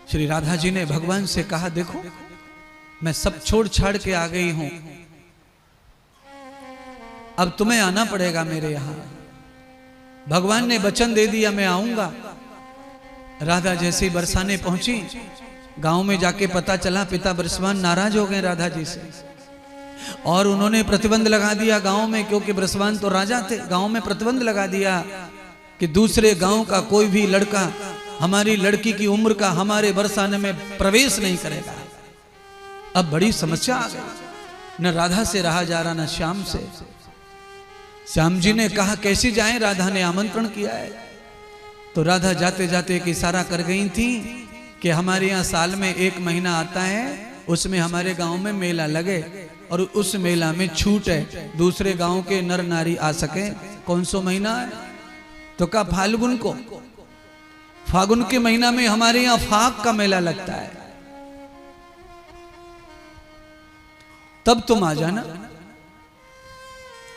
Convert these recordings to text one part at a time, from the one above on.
श्री राधा जी ने भगवान से कहा, देखो मैं सब छोड़ छाड़ के आ गई हूं, अब तुम्हें आना पड़ेगा मेरे यहां। भगवान ने वचन दे दिया, मैं आऊंगा। राधा जैसे ही बरसाने पहुंची, गांव में जाके पता चला पिता बृषभान नाराज हो गए राधा जी से, और उन्होंने प्रतिबंध लगा दिया गांव में, क्योंकि बृषभान तो राजा थे। गांव में प्रतिबंध लगा दिया कि दूसरे गांव का कोई भी लड़का हमारी लड़की की उम्र का हमारे बरसाने में प्रवेश नहीं करेगा। अब बड़ी समस्या आ गई, न राधा से रहा जा रहा, न श्याम से। श्याम जी ने कहा कैसी जाएं, राधा ने आमंत्रण किया है। तो राधा जाते जाते एक इशारा कर गई थी कि हमारे यहाँ साल में 1 महीना आता है, उसमें हमारे गांव में मेला लगे, और उस मेला में छूट है, दूसरे गांव के नर नारी आ सके। कौन सा महीना है? तो कहा फाल्गुन को। फागुन के महीना में हमारे यहाँ फाग का मेला लगता है, तब तुम आ जाना।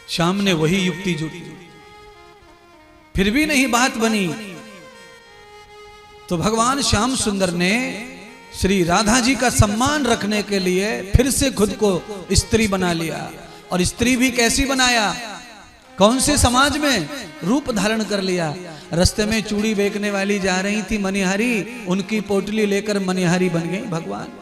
श्याम ने वही युक्ति जुटी, फिर भी नहीं बात बनी। तो भगवान श्याम सुंदर ने श्री राधा जी का सम्मान रखने के लिए फिर से खुद को स्त्री बना लिया। और स्त्री भी कैसी बनाया? कौन से समाज में? रूप धारण कर लिया। रास्ते में चूड़ी बेचने वाली जा रही थी मनिहारी, उनकी पोटली लेकर मनिहारी बन गई भगवान।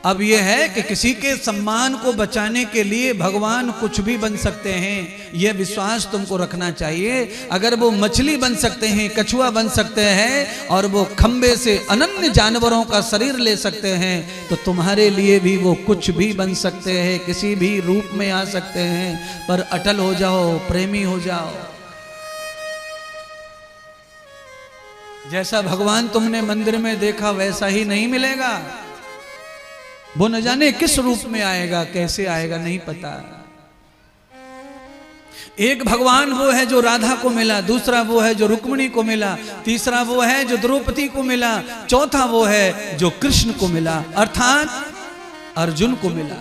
अब यह है कि किसी के सम्मान को बचाने के लिए भगवान कुछ भी बन सकते हैं, यह विश्वास तुमको रखना चाहिए। अगर वो मछली बन सकते हैं, कछुआ बन सकते हैं, और वो खंबे से अनन्य जानवरों का शरीर ले सकते हैं, तो तुम्हारे लिए भी वो कुछ भी बन सकते हैं, किसी भी रूप में आ सकते हैं। पर अटल हो जाओ, प्रेमी हो जाओ। जैसा भगवान तुमने मंदिर में देखा वैसा ही नहीं मिलेगा। वो न जाने किस रूप में आएगा, कैसे आएगा नहीं पता। एक भगवान वो है जो राधा को मिला, दूसरा वो है जो रुक्मिणी को मिला, तीसरा वो है जो द्रौपदी को मिला, चौथा वो है जो कृष्ण को मिला, अर्थात अर्जुन को मिला।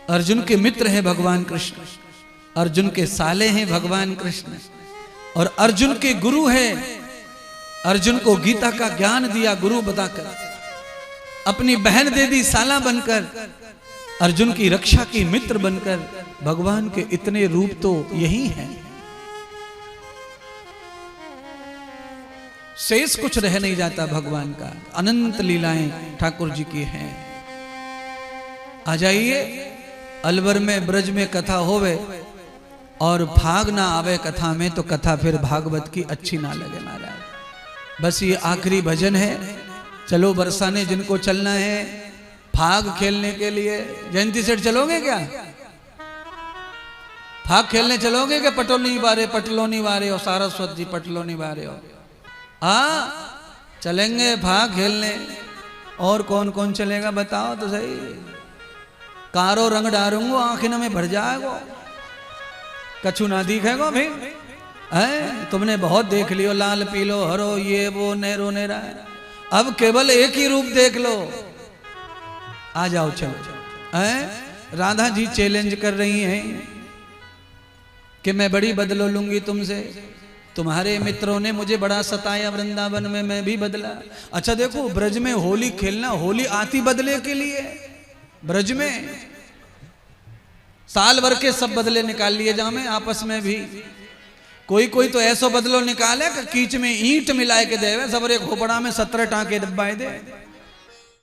अर्जुन के मित्र हैं भगवान कृष्ण, अर्जुन के साले हैं भगवान कृष्ण, और अर्जुन के गुरु हैं। अर्जुन को गीता का ज्ञान दिया गुरु बताकर, अपनी बहन दे दी साला बनकर, अर्जुन की रक्षा की मित्र बनकर। भगवान के इतने रूप तो यही हैं, शेष कुछ रह नहीं जाता भगवान का। अनंत लीलाएं ठाकुर जी की हैं। आ जाइए, अलवर में ब्रज में कथा होवे और भाग ना आवे कथा में, तो कथा फिर भागवत की अच्छी ना लगे महाराज। बस ये आखिरी भजन है। चलो बरसाने जिनको चलना है फाग खेलने के लिए। जयंती सेठ चलोगे क्या? फाग खेलने चलोगे क्या? पटोली बारे पटलोनी बारे हो, सारस्वत जी पटलोनी बारे हो। चलेंगे फाग खेलने। और कौन कौन चलेगा बताओ तो सही। कारो रंग डारूंगो आंखिन में भर जाएगो, कछु ना दिखेगो फिर। तुमने बहुत देख लियो, लाल पीलो हरो ये वो नेरो नेरा, अब केवल एक ही रूप देख लो। आ जाओ चलो। राधा जी चैलेंज कर रही हैं कि मैं बड़ी बदलो लूंगी तुमसे। तुम्हारे मित्रों ने मुझे बड़ा सताया वृंदावन में, मैं भी बदला। अच्छा देखो, ब्रज में होली खेलना, होली आती बदले के लिए। ब्रज में साल भर के सब बदले निकाल लिए जामे आपस में भी। कोई कोई तो ऐसो बदलो निकाले कि कीच में ईंट मिलाए के देवे, सबरे खोपड़ा में 17 टांके दबाए दे।